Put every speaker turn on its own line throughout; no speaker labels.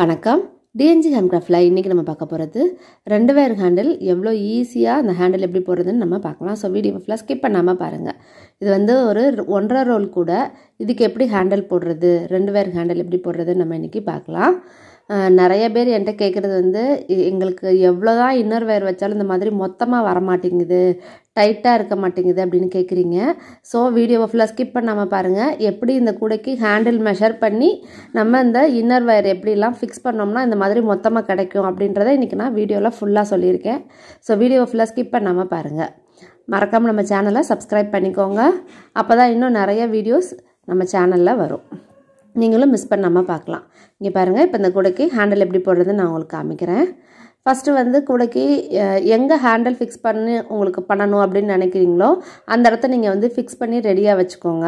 வணக்கம். டிஎன்ஜி ஹேண்ட்கிராஃப்டில் இன்றைக்கி நம்ம பார்க்க போகிறது 2 வயர் ஹேண்டில் எவ்வளோ ஈஸியாக அந்த ஹேண்டில் எப்படி போடுறதுன்னு நம்ம பார்க்கலாம். ஸோ வீடியோ ஃபுல்லாக ஸ்கிப் பண்ணாமல் பாருங்கள். இது வந்து ஒரு 1.5 ரோல் கூட. இதுக்கு எப்படி ஹேண்டில் போடுறது, 2 வயர் ஹேண்டில் எப்படி போடுறதுன்னு நம்ம இன்றைக்கி பார்க்கலாம். நிறைய பேர் என்கிட்ட கேட்குறது வந்து எங்களுக்கு எவ்வளோ தான் இன்னர் வயர் வச்சாலும் இந்த மாதிரி மொத்தமாக வரமாட்டேங்குது, டைட்டாக இருக்க மாட்டேங்குது அப்படின்னு கேட்குறீங்க. ஸோ வீடியோவை ஃபுல்லாக ஸ்கிப் பண்ணாமல் பாருங்கள். எப்படி இந்த கூடைக்கு ஹேண்டில் மெஷர் பண்ணி நம்ம இந்த இன்னர் வயர் எப்படிலாம் ஃபிக்ஸ் பண்ணோம்னா இந்த மாதிரி மொத்தமாக கிடைக்கும் அப்படின்றத இன்றைக்கி நான் வீடியோவில் ஃபுல்லாக சொல்லியிருக்கேன். ஸோ வீடியோவை ஃபுல்லாக ஸ்கிப் பண்ணாமல் பாருங்கள். மறக்காமல் நம்ம சேனலை சப்ஸ்கிரைப் பண்ணிக்கோங்க. அப்போ தான் இன்னும் நிறைய வீடியோஸ் நம்ம சேனலில் வரும், நீங்களும் மிஸ் பண்ணாமல் பார்க்கலாம். இங்கே பாருங்கள், இப்போ இந்த கூடைக்கு ஹேண்டில் எப்படி போடுறதுன்னு நான் உங்களுக்கு காமிக்கிறேன். ஃபஸ்ட்டு வந்து கூடைக்கு எங்கே ஹேண்டில் ஃபிக்ஸ் பண்ணி உங்களுக்கு பண்ணணும் அப்படின்னு நினைக்கிறீங்களோ அந்த இடத்த நீங்கள் வந்து ஃபிக்ஸ் பண்ணி ரெடியாக வச்சுக்கோங்க.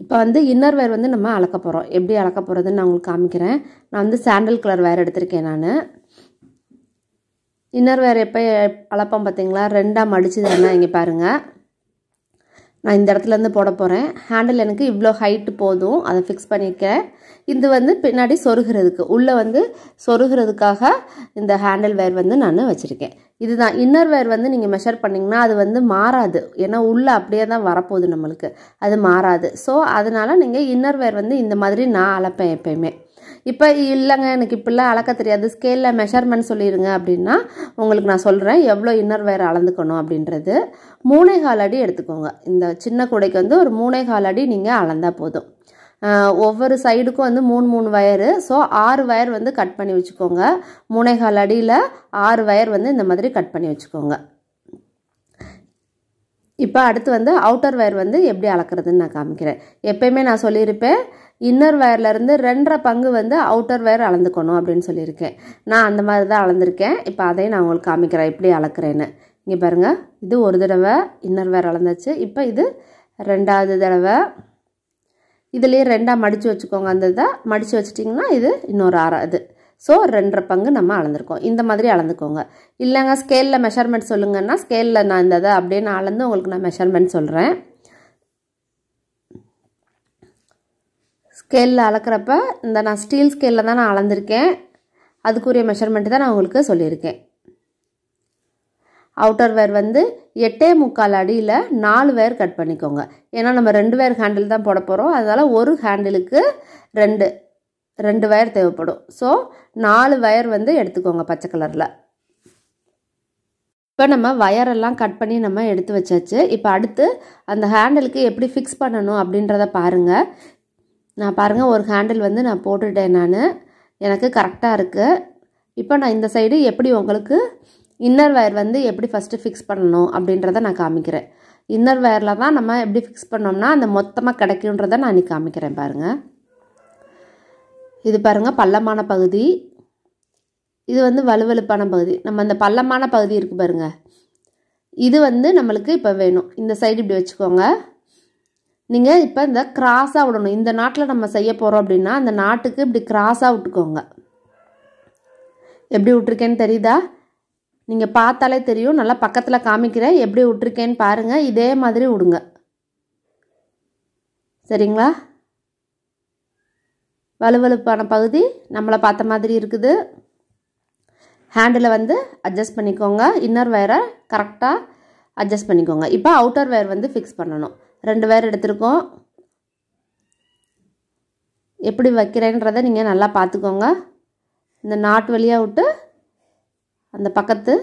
இப்போ வந்து இன்னர் வயர் வந்து நம்ம அளக்க போகிறோம். எப்படி அளக்க போகிறதுன்னு நான் உங்களுக்கு காமிக்கிறேன். நான் வந்து சாண்டல் கலர் வயர் எடுத்திருக்கேன். நான் இன்னர் வயர் எப்போ அளப்போம் பார்த்தீங்களா, 2ஆக மடிச்சு தானே. இங்கே பாருங்கள், நான் இந்த இடத்துலேருந்து போட போகிறேன். ஹேண்டில் எனக்கு இவ்வளோ ஹைட்டு போதும், அதை ஃபிக்ஸ் பண்ணியிருக்கேன். இது வந்து பின்னாடி சொருகிறதுக்கு, உள்ளே வந்து சொருகிறதுக்காக இந்த ஹேண்டில் வயர் வந்து நான் வச்சுருக்கேன். இதுதான் இன்னர் வயர் வந்து நீங்கள் மெஷர் பண்ணிங்கன்னா அது வந்து மாறாது, ஏன்னா உள்ளே அப்படியே தான் வரப்போகுது நம்மளுக்கு, அது மாறாது. ஸோ அதனால் நீங்கள் இன்னர் வயர் வந்து இந்த மாதிரி நான் அளப்பேன் எப்போயுமே. இப்போ இல்லைங்க எனக்கு இப்படிலாம் அளக்க தெரியாது, ஸ்கேலில் மெஷர்மெண்ட் சொல்லிடுங்க அப்படின்னா உங்களுக்கு நான் சொல்கிறேன் எவ்வளோ இன்னர் வயர் அளந்துக்கணும் அப்படின்றது. 3.25 அடி எடுத்துக்கோங்க. இந்த சின்ன கூடைக்கு வந்து ஒரு 3.25 அடி நீங்கள் அளந்தால் போதும். ஒவ்வொரு சைடுக்கும் வந்து 3 வயரு. ஸோ 6 வயர் வந்து கட் பண்ணி வச்சுக்கோங்க. 3.25 அடியில் 6 வயர் வந்து இந்த மாதிரி கட் பண்ணி வச்சுக்கோங்க. இப்போ அடுத்து வந்து அவுட்டர் வயர் வந்து எப்படி அளக்குறதுன்னு நான் காமிக்கிறேன். எப்பயுமே நான் சொல்லியிருப்பேன், இன்னர் வயர்லேருந்து 2.5 பங்கு வந்து அவுட்டர் வயர் அளந்துக்கணும் அப்படின்னு சொல்லியிருக்கேன். நான் அந்த மாதிரி தான் அளந்திருக்கேன். இப்போ அதையும் நான் உங்களுக்கு காமிக்கிறேன் எப்படி அளக்குறேன்னு. இங்கே பாருங்கள், இது ஒரு தடவை இன்னர் வயர் அளந்தாச்சு. இப்போ இது 2வது தடவை. இதுலேயே 2ஆக மடித்து வச்சுக்கோங்க. அந்த இதை மடித்து வச்சிட்டிங்கன்னா இது இன்னொரு 6. ஸோ 2.5 பங்கு நம்ம அளந்துருக்கோம். இந்த மாதிரி அளந்துக்கோங்க. இல்லைங்க ஸ்கேலில் மெஷர்மெண்ட் சொல்லுங்கன்னா ஸ்கேலில் நான் இந்த இதை அப்படியே நான் அளந்து உங்களுக்கு நான் மெஷர்மெண்ட் சொல்கிறேன். ஸ்கேலில் அளக்கிறப்ப இந்த நான் ஸ்டீல் ஸ்கேலில் தான் நான் அளந்திருக்கேன். அதுக்குரிய மெஷர்மெண்ட்டு தான் நான் உங்களுக்கு சொல்லியிருக்கேன். அவுட்டர் வயர் வந்து 8.25 அடியில் 4 வயர் கட் பண்ணிக்கோங்க. ஏன்னா நம்ம 2 வயர் ஹேண்டில் தான் போட போகிறோம். அதனால் ஒரு ஹேண்டிலுக்கு 2 வயர் தேவைப்படும். ஸோ 4 வயர் வந்து எடுத்துக்கோங்க பச்சை கலரில். இப்போ நம்ம வயரெல்லாம் கட் பண்ணி நம்ம எடுத்து வச்சாச்சு. இப்போ அடுத்து அந்த ஹேண்டிலுக்கு எப்படி ஃபிக்ஸ் பண்ணணும் அப்படின்றத பாருங்கள். நான் பாருங்கள், ஒரு ஹேண்டில் வந்து நான் போட்டுட்டேன். எனக்கு கரெக்டாக இருக்குது. இப்போ நான் இந்த சைடு எப்படி உங்களுக்கு இன்னர் வயர் வந்து எப்படி ஃபஸ்ட்டு ஃபிக்ஸ் பண்ணணும் அப்படின்றத நான் காமிக்கிறேன். இன்னர் வயரில் தான் நம்ம எப்படி ஃபிக்ஸ் பண்ணோம்னா அந்த மொத்தமாக கிடைக்குன்றதை நான் இன்றைக்கி காமிக்கிறேன். பாருங்கள், இது பாருங்கள் பள்ளமான பகுதி, இது வந்து வலுவலுப்பான பகுதி. நம்ம அந்த பள்ளமான பகுதி இருக்குது பாருங்கள், இது வந்து நம்மளுக்கு இப்போ வேணும். இந்த சைடு இப்படி வச்சுக்கோங்க. நீங்கள் இப்போ இந்த கிராஸாக விடணும். இந்த நாட்டில் நம்ம செய்ய போகிறோம் அப்படின்னா அந்த நாட்டுக்கு இப்படி கிராஸாக விட்டுக்கோங்க. எப்படி விட்டுருக்கேன்னு தெரியுதா? நீங்கள் பார்த்தாலே தெரியும். நல்லா பக்கத்தில் காமிக்கிறேன், எப்படி விட்டுருக்கேன்னு பாருங்கள். இதே மாதிரி விடுங்க, சரிங்களா? வலுவலுப்பான பகுதி நம்மளை பார்த்த மாதிரி இருக்குது. ஹேண்டில் வந்து அட்ஜஸ்ட் பண்ணிக்கோங்க. இன்னர் வயரை கரெக்டாக அட்ஜஸ்ட் பண்ணிக்கோங்க. இப்போ அவுட்டர் வயர் வந்து ஃபிக்ஸ் பண்ணணும். 2 வயர் எடுத்திருக்கோம். எப்படி வைக்கிறேன்றதை நீங்கள் நல்லா பார்த்துக்கோங்க. இந்த நாட் வழியாக விட்டு அந்த பக்கத்து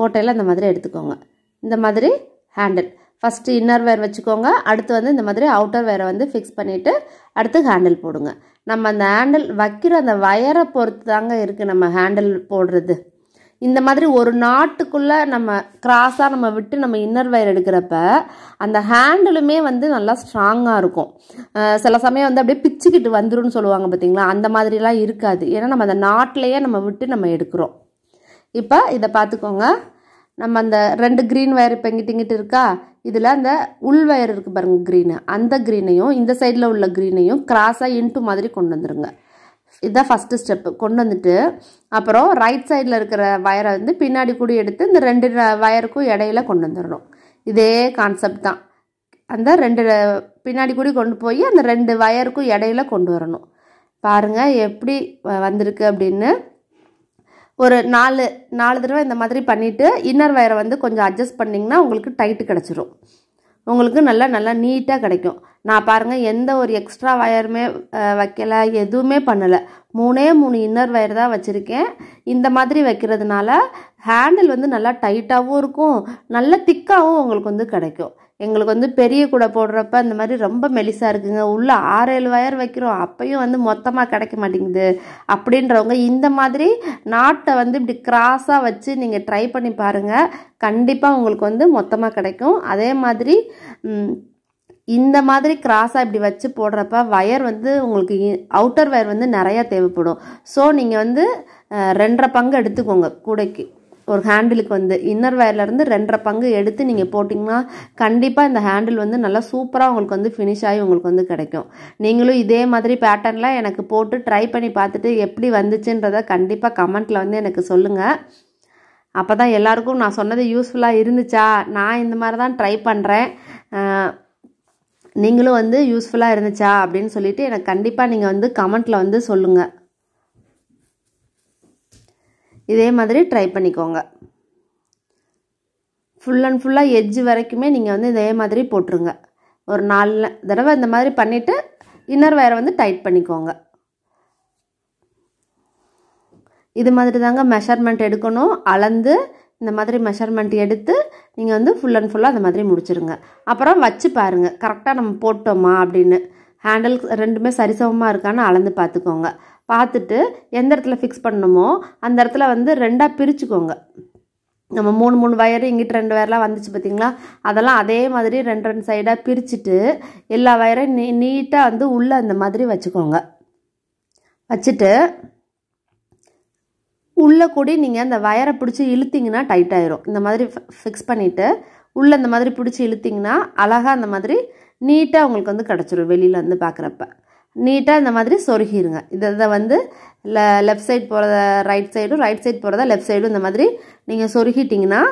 ஓட்டையில் இந்த மாதிரி எடுத்துக்கோங்க. இந்த மாதிரி ஹேண்டில் ஃபஸ்ட்டு இன்னர் வயர் வச்சுக்கோங்க. அடுத்து வந்து இந்த மாதிரி அவுட்டர் வயரை வந்து ஃபிக்ஸ் பண்ணிவிட்டு அடுத்து ஹேண்டில் போடுங்க. நம்ம அந்த ஹேண்டில் வைக்கிற அந்த வயரை பொறுத்து தாங்க இருக்குது நம்ம ஹேண்டில் போடுறது. இந்த மாதிரி ஒரு நாட்டுக்குள்ளே நம்ம கிராஸாக நம்ம விட்டு நம்ம இன்னர் வயர் எடுக்கிறப்ப அந்த ஹேண்டிலுமே வந்து நல்லா ஸ்ட்ராங்காக இருக்கும். சில சமயம் வந்து அப்படியே பிச்சுக்கிட்டு வந்துரும்னு சொல்லுவாங்க பார்த்தீங்களா, அந்த மாதிரிலாம் இருக்காது. ஏன்னா நம்ம அந்த நாட்டிலையே நம்ம விட்டு நம்ம எடுக்கிறோம். இப்போ இதை பார்த்துக்கோங்க. நம்ம அந்த 2 க்ரீன் வயர் இப்போ இங்கிட்டு இருக்கா, இதில் அந்த உள் வயர் இருக்குது பாருங்கள் க்ரீனு, அந்த க்ரீனையும் இந்த சைடில் உள்ள க்ரீனையும் கிராஸாக இன்ட்டு மாதிரி கொண்டு வந்துடுங்க. இதுதான் ஃபஸ்ட்டு ஸ்டெப்பு. கொண்டு வந்துட்டு அப்புறம் ரைட் சைடில் இருக்கிற வயரை வந்து பின்னாடி கூட எடுத்து இந்த 2 வயருக்கும் இடையில கொண்டு வந்துடணும். இதே கான்செப்ட் தான். அந்த 2 பின்னாடி கூடி கொண்டு போய் அந்த 2 வயருக்கும் இடையில கொண்டு வரணும். பாருங்கள் எப்படி வந்திருக்கு அப்படின்னு. ஒரு 4 தடவை இந்த மாதிரி பண்ணிவிட்டு இன்னர் வயரை வந்து கொஞ்சம் அட்ஜஸ்ட் பண்ணிங்கன்னா உங்களுக்கு டைட்டு கிடச்சிரும். உங்களுக்கு நல்லா நீட்டாக கிடைக்கும். நான் பாருங்கள் எந்த ஒரு எக்ஸ்ட்ரா வயருமே வைக்கலை, எதுவுமே பண்ணலை. 3 இன்னர் வயர் தான் வச்சுருக்கேன். இந்த மாதிரி வைக்கிறதுனால ஹேண்டில் வந்து நல்லா டைட்டாகவும் இருக்கும், நல்ல திக்காகவும் உங்களுக்கு வந்து கிடைக்கும். எங்களுக்கு வந்து பெரிய கூடை போடுறப்ப இந்த மாதிரி ரொம்ப மெலிசாக இருக்குங்க, உள்ளே 6-7 வயர் வைக்கிறோம், அப்பையும் வந்து மொத்தமாக கிடைக்க மாட்டேங்குது அப்படின்றவங்க இந்த மாதிரி நாட்டை வந்து இப்படி கிராஸாக வச்சு நீங்கள் ட்ரை பண்ணி பாருங்கள். கண்டிப்பாக உங்களுக்கு வந்து மொத்தமாக கிடைக்கும். அதே மாதிரி இந்த மாதிரி கிராஸாக இப்படி வச்சு போடுறப்ப வயர் வந்து உங்களுக்கு அவுட்டர் வயர் வந்து நிறையா தேவைப்படும். ஸோ நீங்கள் வந்து 2.5 பங்கு எடுத்துக்கோங்க கூடைக்கு. ஒரு ஹேண்டிலுக்கு வந்து இன்னர் வயர்லேருந்து 2.5 பங்கு எடுத்து நீங்கள் போட்டிங்கன்னா கண்டிப்பாக இந்த ஹேண்டில் வந்து நல்லா சூப்பராக உங்களுக்கு வந்து ஃபினிஷ் ஆகி உங்களுக்கு வந்து கிடைக்கும். நீங்களும் இதே மாதிரி பேட்டர்னில் எனக்கு போட்டு ட்ரை பண்ணி பார்த்துட்டு எப்படி வந்துச்சுன்றதை கண்டிப்பாக கமெண்ட்டில் வந்து எனக்கு சொல்லுங்கள். அப்போ தான் எல்லாருக்கும் நான் சொன்னது யூஸ்ஃபுல்லாக இருந்துச்சா, நான் இந்த மாதிரி தான் ட்ரை பண்ணுறேன், நீங்களும் வந்து யூஸ்ஃபுல்லாக இருந்துச்சா அப்படின்னு சொல்லிட்டு எனக்கு கண்டிப்பாக நீங்கள் வந்து கமெண்ட்டில் வந்து சொல்லுங்கள். இதே மாதிரி ட்ரை பண்ணிக்கோங்க. ஃபுல் அண்ட் ஃபுல்லாக எட்ஜ் வரைக்குமே நீங்கள் வந்து இதே மாதிரி போட்டுருங்க. ஒரு 4 தடவை இந்த மாதிரி பண்ணிவிட்டு இன்னர் வயரை வந்து டைட் பண்ணிக்கோங்க. இது மாதிரி தாங்க மெஷர்மெண்ட் எடுக்கணும். அளந்து இந்த மாதிரி மெஷர்மெண்ட் எடுத்து நீங்கள் வந்து ஃபுல் அண்ட் ஃபுல்லாக அந்த மாதிரி முடிச்சிருங்க. அப்புறம் வச்சு பாருங்கள் கரெக்டாக நம்ம போட்டோமா அப்படின்னு. ஹேண்டில் 2மே சரிசமமாக இருக்கான்னு அளந்து பார்த்துக்கோங்க. பார்த்துட்டு எந்த இடத்துல ஃபிக்ஸ் பண்ணணுமோ அந்த இடத்துல வந்து 2ஆக பிரிச்சுக்கோங்க. நம்ம 3 வயரு இங்கிட்டு 2 வயர்லாம் வந்துச்சு பார்த்தீங்களா, அதெல்லாம் அதே மாதிரி 2 சைடாக பிரிச்சுட்டு எல்லா வயரையும் நீட்டாக வந்து உள்ளே அந்த மாதிரி வச்சுக்கோங்க. வச்சுட்டு உள்ளே கூடி நீங்கள் அந்த வயரை பிடிச்சி இழுத்திங்கன்னா டைட் ஆயிரும். இந்த மாதிரி ஃபிக்ஸ் பண்ணிவிட்டு உள்ளே இந்த மாதிரி பிடிச்சி இழுத்திங்கன்னா அழகாக அந்த மாதிரி நீட்டாக உங்களுக்கு வந்து கிடச்சிரும். வெளியில் வந்து பார்க்குறப்ப நீட்டாக இந்த மாதிரி சொருகிருங்க. இதை வந்து லெஃப்ட் சைடு போகிறத ரைட் சைடும், ரைட் சைடு போகிறத லெஃப்ட் சைடும் இந்த மாதிரி நீங்கள் சொருகிட்டிங்கன்னா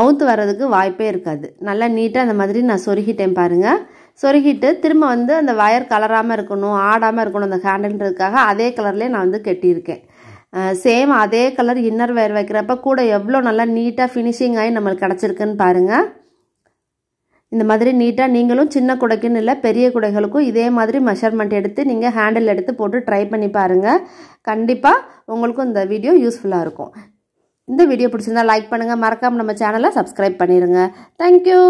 அவுத்து வர்றதுக்கு வாய்ப்பே இருக்காது. நல்லா நீட்டாக இந்த மாதிரி நான் சொருகிட்டேன் பாருங்கள். சொருகிட்டு திரும்ப வந்து அந்த வயர் கலராமல் இருக்கணும், ஆடாமல் இருக்கணும் அந்த ஹேண்டில்ன்றதுக்காக அதே கலர்லேயே நான் வந்து கட்டியிருக்கேன். சேம் அதே கலர் இன்னர் வயர் வைக்கிறப்ப கூட எவ்வளோ நல்லா நீட்டாக ஃபினிஷிங் ஆகி நம்மளுக்கு கிடச்சிருக்குன்னு பாருங்கள். இந்த மாதிரி நீட்டாக நீங்களும் சின்ன குடைக்குன்னு இல்லை பெரிய குடைகளுக்கும் இதே மாதிரி மெஷர்மெண்ட் எடுத்து நீங்கள் ஹேண்டில் எடுத்து போட்டு ட்ரை பண்ணி பாருங்கள். கண்டிப்பாக உங்களுக்கும் இந்த வீடியோ யூஸ்ஃபுல்லாக இருக்கும். இந்த வீடியோ பிடிச்சிருந்தா லைக் பண்ணுங்கள், மறக்காமல் நம்ம சேனலை சப்ஸ்கிரைப் பண்ணிடுங்க. தேங்க்யூ.